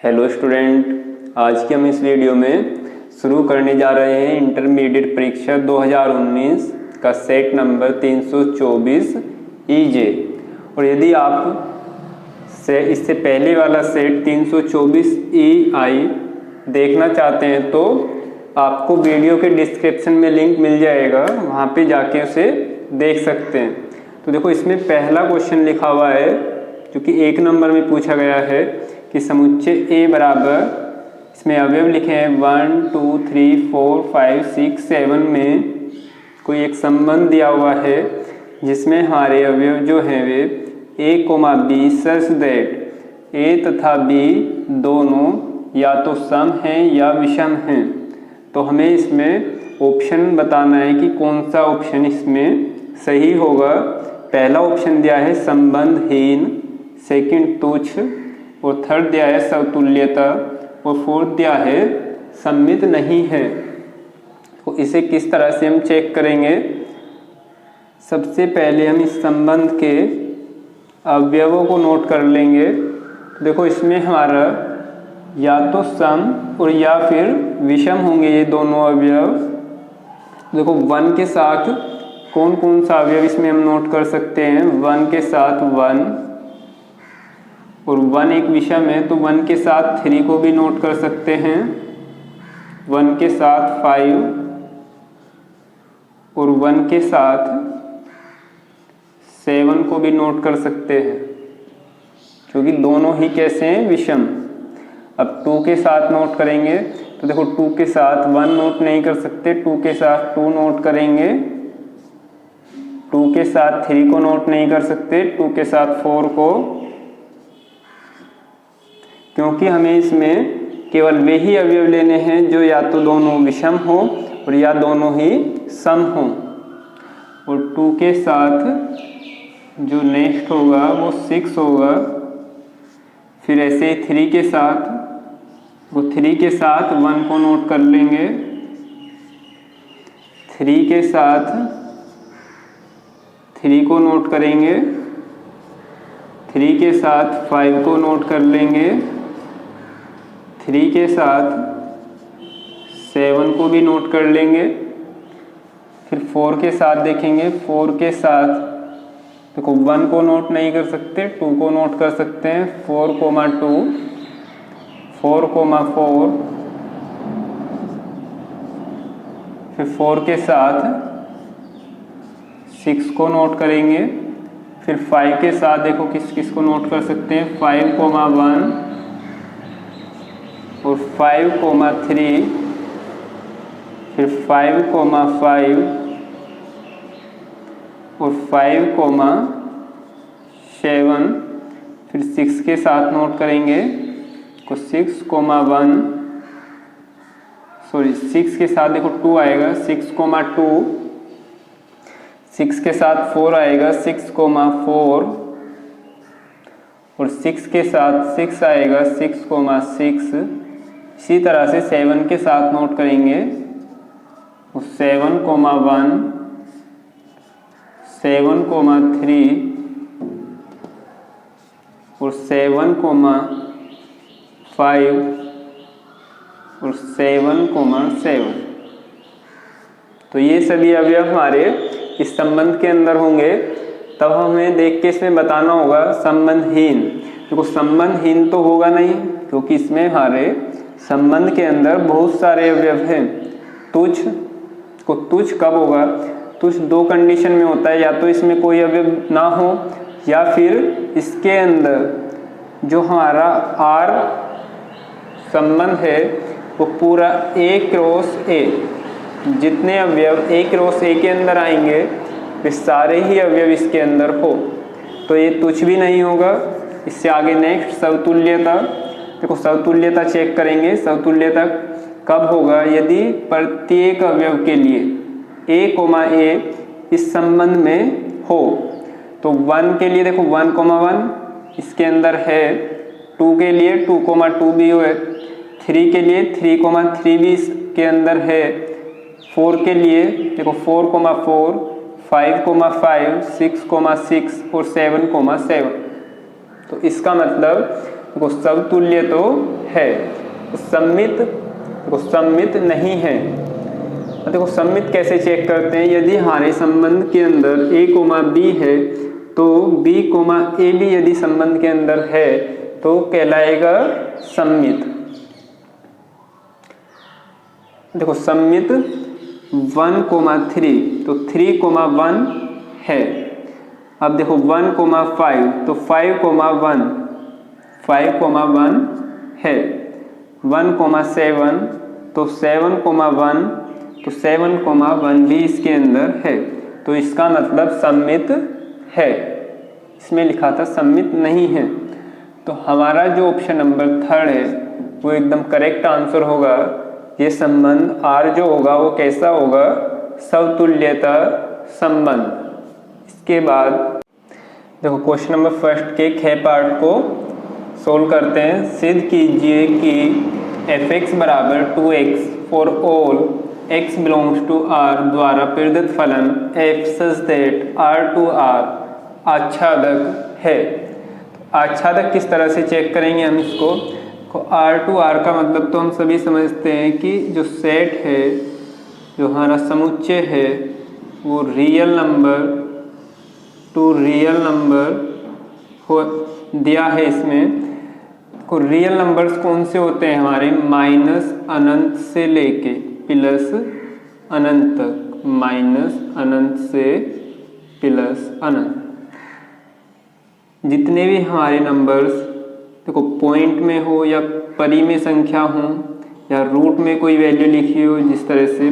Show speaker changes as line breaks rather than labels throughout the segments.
Hello student, आज की हम इस वीडियो में शुरू करने जा रहे हैं इंटरमीडिएट परीक्षा 2019 का सेट नंबर 324 ईजे। और यदि आप से इससे पहले वाला सेट 324 EI देखना चाहते हैं तो आपको वीडियो के डिस्क्रिप्शन में लिंक मिल जाएगा, वहाँ पे जाके उसे देख सकते हैं। तो देखो, इसमें पहला क्वेश्चन लिखा हुआ है जो कि 1 नंबर में पूछा गया है कि समुच्चय A बराबर, इसमें अवयव लिखे हैं 1 2 3 4 5 6 7 में कोई एक संबंध दिया हुआ है जिसमें हमारे अवयव जो हैं वे A, B such that A तथा B दोनों या तो सम हैं या विषम हैं। तो हमें इसमें ऑप्शन बताना है कि कौन सा ऑप्शन इसमें सही होगा। पहला ऑप्शन दिया है संबंधहीन, सेकंड तुच्छ, और थर्ड दिया है समतुल्यता, और फोर्थ दिया है सममित नहीं है। तो इसे किस तरह से हम चेक करेंगे? सबसे पहले हम इस संबंध के अवयवों को नोट कर लेंगे। देखो, इसमें हमारा या तो सम और या फिर विषम होंगे ये दोनों अवयव। देखो, 1 के साथ कौन कौन सा अवयव इसमें हम नोट कर सकते हैं? 1 के साथ 1, और 1 एक विषम है तो 1 के साथ 3 को भी नोट कर सकते हैं, 1 के साथ 5 और 1 के साथ 7 को भी नोट कर सकते हैं, क्योंकि दोनों ही कैसे हैं? विषम। अब 2 के साथ नोट करेंगे तो देखो, 2 के साथ 1 नोट नहीं कर सकते, 2 के साथ 2 नोट करेंगे, 2 के साथ 3 को नोट नहीं कर सकते, 2 के साथ 4 को, क्योंकि हमें इसमें केवल वे ही अवयव लेने हैं जो या तो दोनों विषम हो और या दोनों ही सम हो। और 2 के साथ जो नेक्स्ट होगा वो 6 होगा। फिर ऐसे 3 के साथ, वो 3 के साथ 1 को नोट कर लेंगे, 3 के साथ 3 को नोट करेंगे, 3 के साथ 5 को नोट कर लेंगे, 3 के साथ 7 को भी नोट कर लेंगे। फिर 4 के साथ देखेंगे, 4 के साथ देखो 1 को नोट नहीं कर सकते, 2 को नोट कर सकते हैं, 4, 2, 4, 4। फिर 4 के साथ 6 को नोट करेंगे। फिर 5 के साथ देखो किस किस को नोट कर सकते हैं, 5, 1 और 5, 3। फिर 5, 5 और 5, 7। फिर 6 के साथ नोट करेंगे तो 6, 1, सॉरी 6 के साथ देखो 2 आएगा, 6, 2। 6 के साथ 4 आएगा, 6, 4। और 6 के साथ 6 आएगा, 6, 6। इसी तरह से 7 के साथ नोट करेंगे, 7, 1, 7, 3 और 7, 5 और 7, 7। तो ये सभी अवयव हमारे इस संबंध के अंदर होंगे। तब हमें देख के इसमें बताना होगा संबंधहीन। देखो, संबंधहीन तो होगा नहीं, क्योंकि इसमें हमारे संबंध के अंदर बहुत सारे अवयव हैं। तुच्छ को तुच्छ कब होगा? तुच्छ 2 कंडीशन में होता है, या तो इसमें कोई अवयव ना हो या फिर इसके अंदर जो हमारा R संबंध है वो पूरा A क्रॉस A, जितने अवयव A क्रॉस A के अंदर आएंगे वे सारे ही अवयव इसके अंदर हो, तो ये तुच्छ भी नहीं होगा। इससे आगे नेक्स्ट समतुल्यता। देखो, समतुल्यता चेक करेंगे। समतुल्यता कब होगा? यदि प्रत्येक अवयव के लिए A, A इस संबंध में हो। तो 1 के लिए देखो 1, 1 इसके अंदर है, 2 के लिए 2, 2 भी है, 3 के लिए 3, 3 भी इसके अंदर है, 4 के लिए देखो 4, 4, 5, 5, 6, 6 और 7, 7। तो इसका मतलब देखो समतुल्य तो है, सम्मित नहीं है। देखो सम्मित कैसे चेक करते हैं, यदि हमारे संबंध के अंदर a, b है तो b, a भी यदि संबंध के अंदर है तो कहलाएगा सम्मित। देखो सम्मित 1,3 तो 3,1 है। अब देखो 1,5 तो 5,1 है। 1,7 तो 7,1 तो 7,1 भी इसके अंदर है, तो इसका मतलब सम्मित है। इसमें लिखा था सम्मित नहीं है, तो हमारा जो ऑप्शन नंबर 3 है वो एकदम करेक्ट आंसर होगा। ये संबंध R जो होगा वो कैसा होगा, समतुल्यता संबंध। इसके बाद देखो क्वेश्चन नंबर 1 के ख पार्ट को सोल्व करते हैं। सिद्ध कीजिए कि f(x) बराबर 2x for all x belongs to R द्वारा प्रदत्त फलन f सच दैट R2R आच्छादक है। आच्छादक किस तरह से चेक करेंगे हम इसको, R2R का मतलब तो हम सभी समझते हैं कि जो सेट है, जो हमारा समुच्चय है वो real number two real number हो दिया है। इसमें को रियल नंबर्स कौन से होते हैं हमारे, माइनस अनंत से लेके प्लस अनंत तक, माइनस अनंत से प्लस अनंत। जितने भी हमारे नंबर्स देखो पॉइंट में हो या परी में संख्या हो या रूट में कोई वैल्यू लिखी हो, जिस तरह से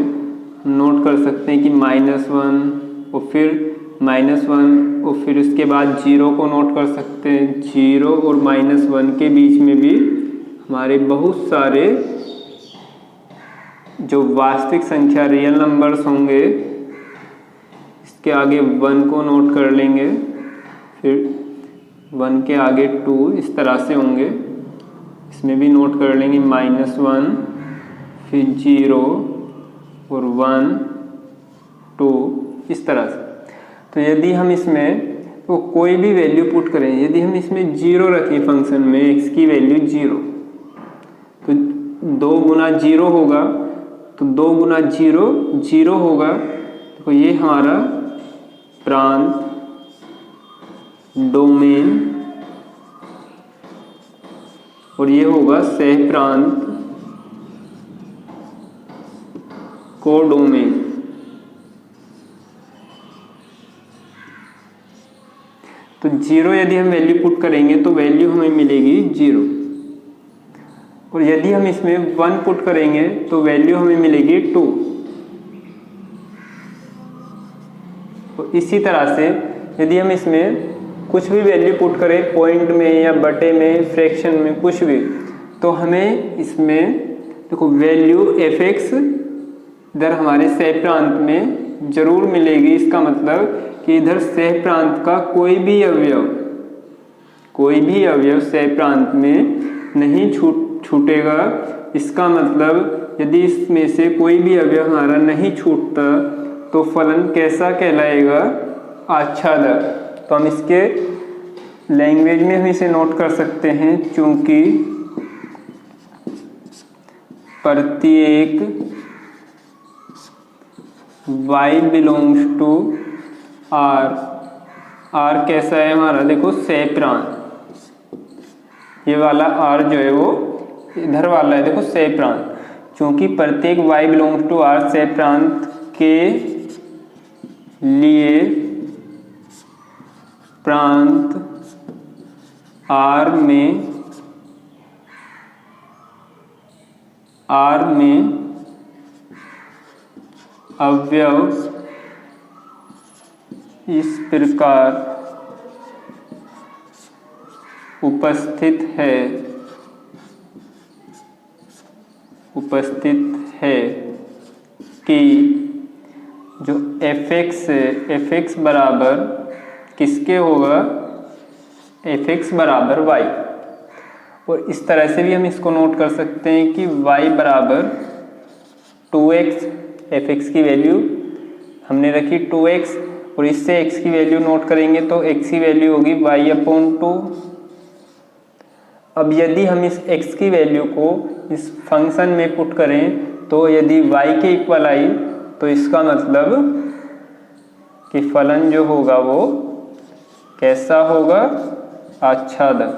नोट कर सकते हैं कि -1 और फिर -1 और फिर उसके बाद 0 को नोट कर सकते हैं। 0 और -1 के बीच में भी हमारे बहुत सारे जो वास्तविक संख्या रियल नंबर्स होंगे, इसके आगे 1 को नोट कर लेंगे, फिर 1 के आगे 2 इस तरह से होंगे, इसमें भी नोट कर लेंगे -1 फिर 0 और 1 2 इस तरह से। तो यदि हम इसमें तो कोई भी वैल्यू पुट करें, यदि हम इसमें 0 रखें फंक्शन में, x की वैल्यू 0 तो 2 गुना 0 होगा, तो 2 गुना 0 0 होगा। तो ये हमारा प्रांत, डोमेन और ये होगा सह प्रांत, कोडोमेन। तो 0 यदि हम वैल्यू पुट करेंगे तो वैल्यू हमें मिलेगी 0, और यदि हम इसमें 1 पुट करेंगे तो वैल्यू हमें मिलेगी 2। तो इसी तरह से यदि हम इसमें कुछ भी वैल्यू पुट करें, पॉइंट में या बटे में, फ्रैक्शन में, कुछ भी, तो हमें इसमें देखो वैल्यू f(x) इधर हमारे सह प्रांत में जरूर मिलेगी। इसका मतलब कि इधर सह प्रांत का कोई भी अवयव सह प्रांत में नहीं छूटेगा। इसका मतलब यदि इसमें से कोई भी अवयव हमारा नहीं छूटता तो फलन कैसा कहलाएगा, आच्छादक। तो हम इसके लैंग्वेज में हम इसे नोट कर सकते हैं, चूंकि प्रत्येक y belongs to R, R कैसा है हमारा, देखो सह प्रांत, ये वाला R जो है वो इधर वाला है, देखो सह प्रांत। चूंकि प्रत्येक y बिलोंग्स टू R सह प्रांत के लिए प्रांत R में अवयव इस प्रकार उपस्थित है कि जो f(x) है, f(x) बराबर किसके होगा, f(x) बराबर y। और इस तरह से भी हम इसको नोट कर सकते हैं कि y बराबर 2x, f(x) की वैल्यू हमने रखी 2x, और इससे x की वैल्यू नोट करेंगे तो x की वैल्यू होगी y/2। अब यदि हम इस x की वैल्यू को इस फंक्शन में पुट करें तो यदि y के इक्वल आई तो इसका मतलब कि फलन जो होगा वो कैसा होगा, आच्छादक।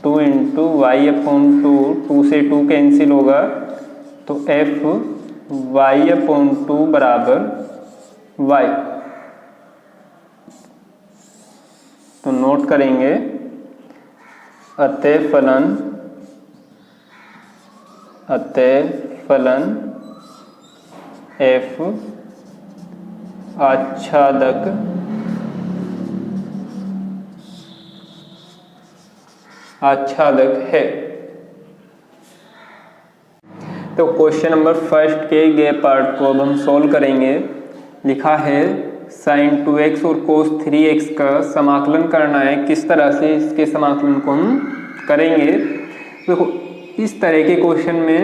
2 इंटू वाई अपॉन 2 से 2 कैंसिल होगा तो f y अपॉन 2 बराबर y। तो नोट करेंगे अतः फलन f आच्छादक है। तो क्वेश्चन नंबर फर्स्ट के गे पार्ट को अब हम सॉल्व करेंगे। लिखा है sin 2x और cos 3x का समाकलन करना है। किस तरह से इसके समाकलन को हम करेंगे? देखो, इस तरह के क्वेश्चन में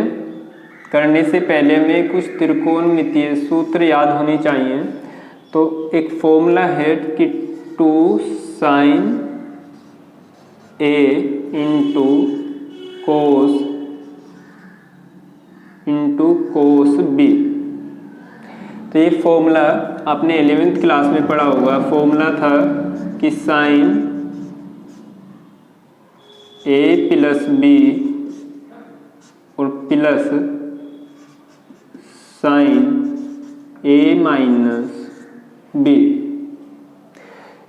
करने से पहले हमें कुछ त्रिकोणमितीय सूत्र याद होने चाहिए। तो एक फॉर्मूला है कि 2 sin a into cos b। तो ये फॉर्मूला आपने 11th क्लास में पढ़ा होगा। फॉर्मूला था कि साइन a प्लस b और plus sign a minus b।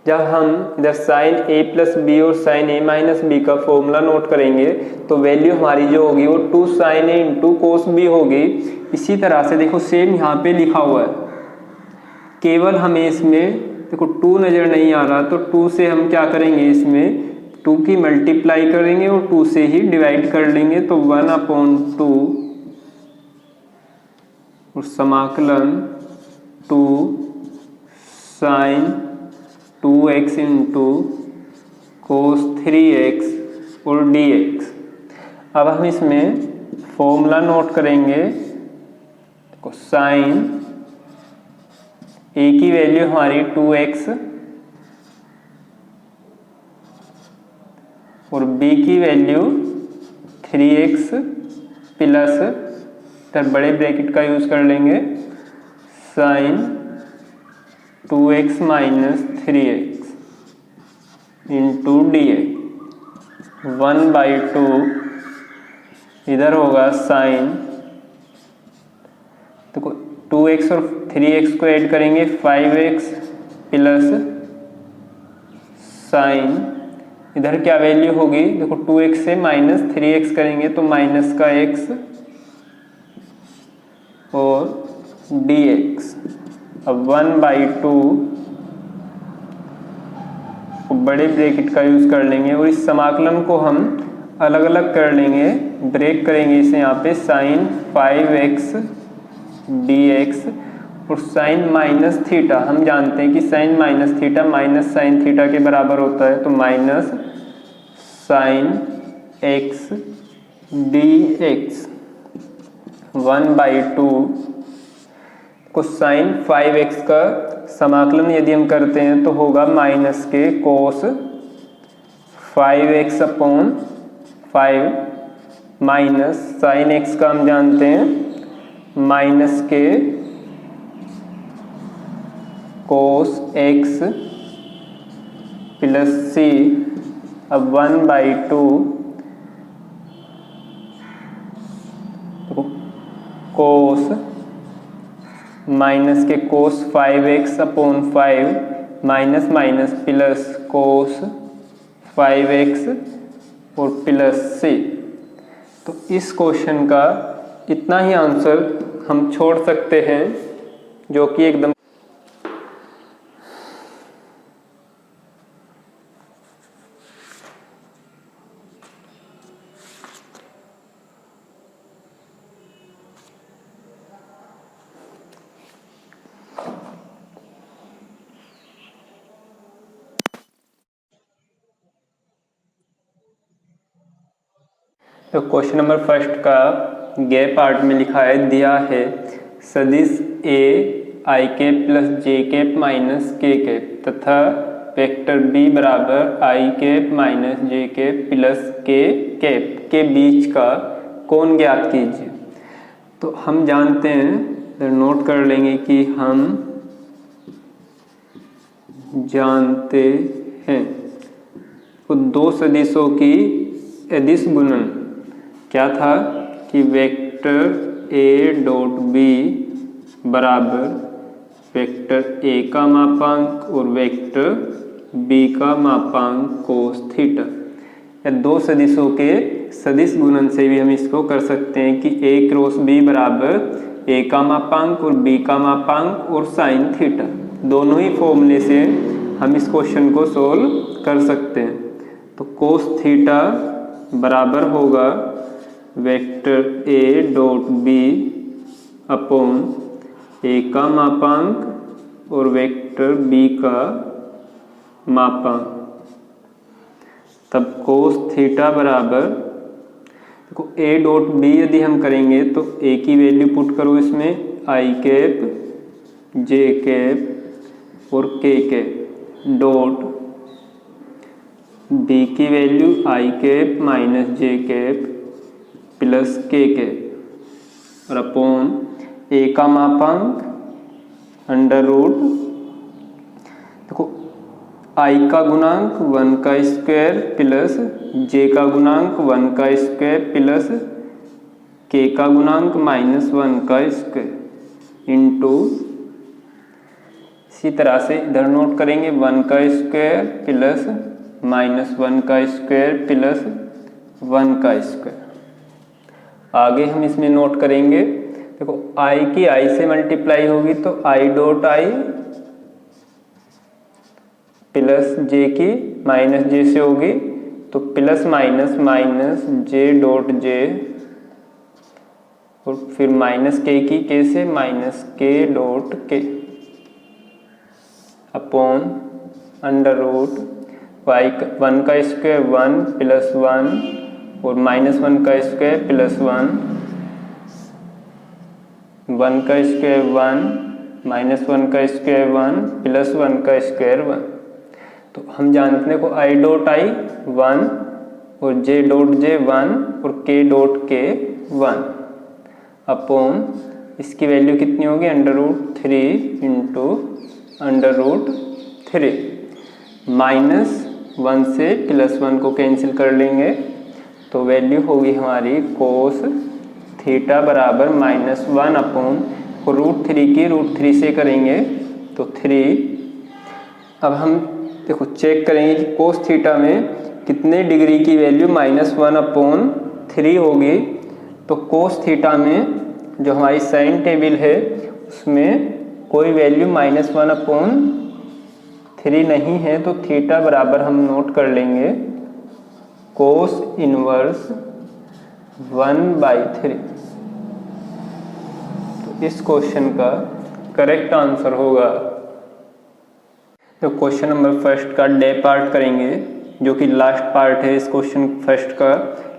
जब हम इधर साइन a प्लस बी और साइन a माइनस बी का फॉर्मूला नोट करेंगे तो वैल्यू हमारी जो होगी वो 2 sin a into cos b होगी। इसी तरह से देखो सेम यहाँ पे लिखा हुआ है, केवल हमें इसमें देखो 2 नज़र नहीं आ रहा तो 2 से हम क्या करेंगे, इसमें 2 की मल्टीप्लाई करेंगे और 2 से ही डिवाइड कर लेंगे। तो 1/2 और समाकलन 2 sin 2x into cos 3x और dx। अब हम इसमें फॉर्मूला नोट करेंगे। देखो साइन a की वैल्यू हमारी 2x और b की वैल्यू 3x प्लस, तब बड़े ब्रैकेट का यूज कर लेंगे, sign 2x minus 3x into dx 1/2। इधर होगा साइन, देखो 2x और 3x को ऐड करेंगे 5x प्लस साइन, इधर क्या वैल्यू होगी, देखो 2x से माइनस 3x करेंगे तो माइनस का x और dx। अब 1/2 बड़े ब्रैकेट का यूज कर लेंगे और इस समाकलन को हम अलग अलग कर लेंगे, ब्रेक करेंगे इसे यहाँ पे, साइन 5x dx और साइन माइनस थीटा। हम जानते हैं कि sine minus theta minus sine theta के बराबर होता है, तो माइनस साइन x dx 1/2 को साइन 5x का समाकलन यदि हम करते हैं तो होगा माइनस के cos 5x upon 5 minus sine x का हम जानते हैं माइनस के कोस x प्लस c। अब 1/2 कोस माइनस के cos 5x upon 5 minus minus plus cos 5x और प्लस c। तो इस क्वेश्चन का इतना ही आंसर हम छोड़ सकते हैं, जो कि एकदम तो क्वेश्चन नंबर फर्स्ट का गे पार्ट में लिखा है, दिया है सदिश a i cap plus j cap minus k cap तथा वेक्टर बी बराबर आई कैप माइनस जे कैप प्लस के कैप के बीच का कोण ज्ञात कीजिए। तो हम जानते हैं, नोट कर लेंगे कि हम जानते हैं तो दो सदिशों की अदिश गुणन क्या था कि वेक्टर ए डॉट बी बराबर वेक्टर ए का मापांक और वेक्टर बी का मापांक कोस थीटा। या दो सदिशों के सदिश गुणन से भी हम इसको कर सकते हैं कि ए क्रॉस बी बराबर ए का मापांक और बी का मापांक और साइन थीटा। दोनों ही फॉर्मूले से हम इस क्वेश्चन को सोल्व कर सकते हैं। तो कोस थीटा बराबर होगा vector A dot B upon A का मापांक और वेक्टर बी का मापांक। तब कोस थीटा बराबर, देखो ए डॉट बी यदि हम करेंगे तो ए की वैल्यू पुट करो इसमें आई कैप जे कैप और के कैप डॉट बी की वैल्यू आई कैप माइनस जे कैप प्लस के कैप और अपॉन ए का मापांक अंडर रूट, देखो आई का गुणांक 1 का स्क्वायर प्लस जे का गुणांक 1 का स्क्वायर प्लस के का गुणांक -1 का स्क्वायर इंटू, इसी तरह से इधर नोट करेंगे 1 का स्क्वायर प्लस -1 का स्क्वायर प्लस 1 का स्क्वायर। आगे हम इसमें नोट करेंगे, देखो आई की आई से मल्टीप्लाई होगी तो आई डॉट आई प्लस जे की माइनस जे से होगी तो plus minus minus J dot J और फिर माइनस के की के से माइनस के डॉट के अपॉन अंडर रूट वाई 1 का स्क्वायर 1 प्लस 1 और -1 का स्क्वायर प्लस 1 1 का स्क्वायर 1 -1 का स्क्वायर 1 प्लस 1 का स्क्वायर 1। तो हम जानते हैं को आई डॉट आई 1 और जे डॉट जे 1 और के डॉट के 1 अपॉन इसकी वैल्यू कितनी होगी under root 3 into under root 3 -1 से +1 को कैंसिल कर लेंगे तो वैल्यू होगी हमारी कोस थीटा बराबर -1 अपॉन √3 की √3 से करेंगे तो 3। अब हम देखो चेक करेंगे कि कोस थीटा में कितने डिग्री की वैल्यू -1 अपॉन 3 होगी। तो कोस थीटा में जो हमारी साइन टेबल है उसमें कोई वैल्यू -1 अपॉन 3 नहीं है तो थीटा बराबर हम नोट कर लेंगे कोस इनवर्स 1/3। तो इस क्वेश्चन का करेक्ट आंसर होगा। तो क्वेश्चन नंबर फर्स्ट का डे पार्ट करेंगे जो कि लास्ट पार्ट है इस क्वेश्चन फर्स्ट का।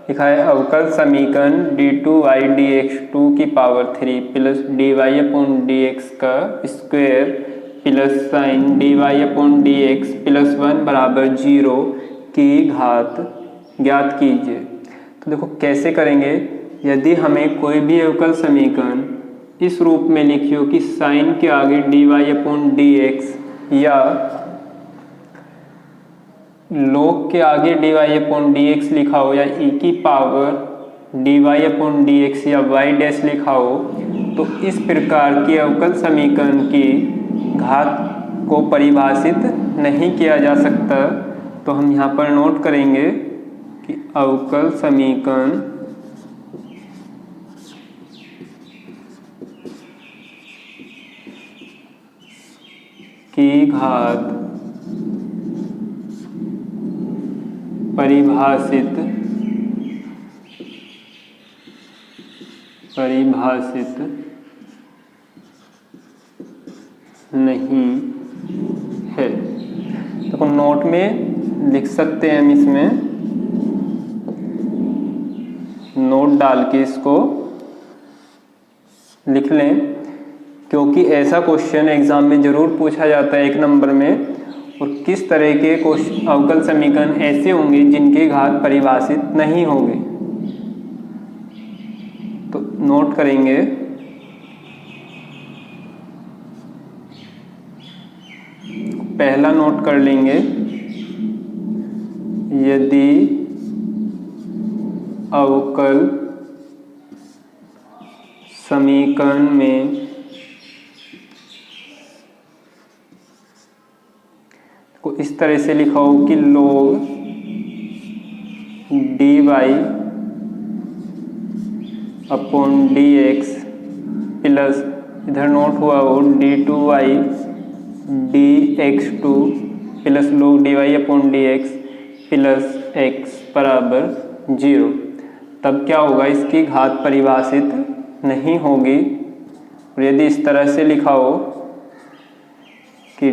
लिखा है अवकल समीकरण d2y dx2 की power 3 plus dy upon dx का square plus sign dy upon dx plus 1 बराबर 0 की घात ज्ञात कीजिए। तो देखो कैसे करेंगे, यदि हमें कोई भी अवकल समीकरण इस रूप में लिखी हो कि साइन के आगे dy अपॉन dx या log के आगे dy अपॉन dx लिखा हो या e की पावर dy अपॉन dx या y डैश लिखा हो तो इस प्रकार की अवकल समीकरण की घात को परिभाषित नहीं किया जा सकता। तो हम यहाँ पर नोट करेंगे कि अवकल समीकरण की घात परिभाषित नहीं है। तो नोट में लिख सकते हैं हम, इसमें नोट डाल के इसको लिख लें क्योंकि ऐसा क्वेश्चन एग्जाम में ज़रूर पूछा जाता है 1 नंबर में और किस तरह के अवकल समीकरण ऐसे होंगे जिनके घात परिभाषित नहीं होंगे। तो नोट करेंगे, पहला नोट कर लेंगे, यदि अवकल समीकरण में को इस तरह से लिखा हो कि log dy upon dx plus इधर नोट हुआ हो d2y dx2 plus log dy upon dx plus x बराबर 0। तब क्या होगा, इसकी घात परिभाषित नहीं होगी। और यदि इस तरह से लिखा हो कि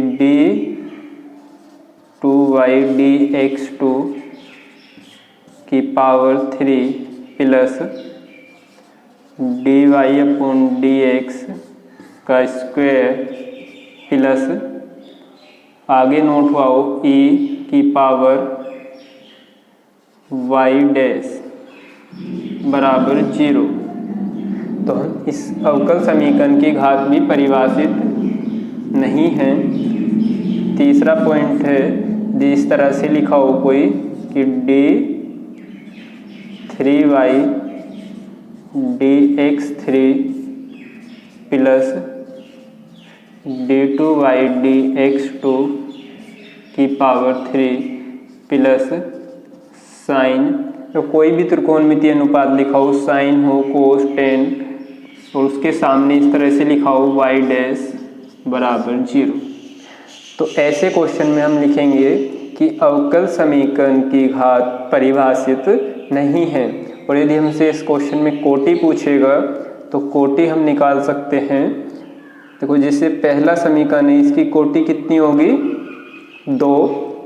d2y dx2 की power 3 plus dy upon dx का स्क्वायर प्लस आगे नोट हुआ हो e की पावर y डैश बराबर 0। तो इस अवकल समीकरण की घात भी परिभाषित नहीं है। तीसरा पॉइंट है, यदि इस तरह से लिखा हो कोई कि d3y dx3 plus d2y dx2 की पावर 3 प्लस साइन, तो कोई भी त्रिकोणमितीय अनुपात लिखा हो, साइन हो, कोस, टेन, और उसके सामने इस तरह से लिखा हो y डैश बराबर 0। तो ऐसे क्वेश्चन में हम लिखेंगे कि अवकल समीकरण की घात परिभाषित नहीं है। और यदि हमसे इस क्वेश्चन में कोटि पूछेगा तो कोटि हम निकाल सकते हैं। देखो, जैसे पहला समीकरण है, इसकी कोटि कितनी होगी 2,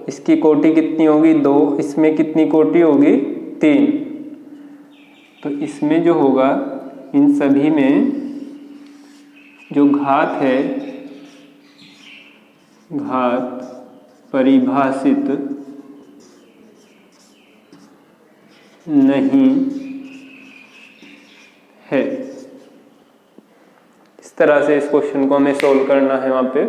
इसकी कोटि कितनी होगी 2, इसमें कितनी कोटि होगी 3। तो इसमें जो होगा, इन सभी में जो घात है, घात परिभाषित नहीं है। इस तरह से इस क्वेश्चन को हमें सोल्व करना है वहाँ पे।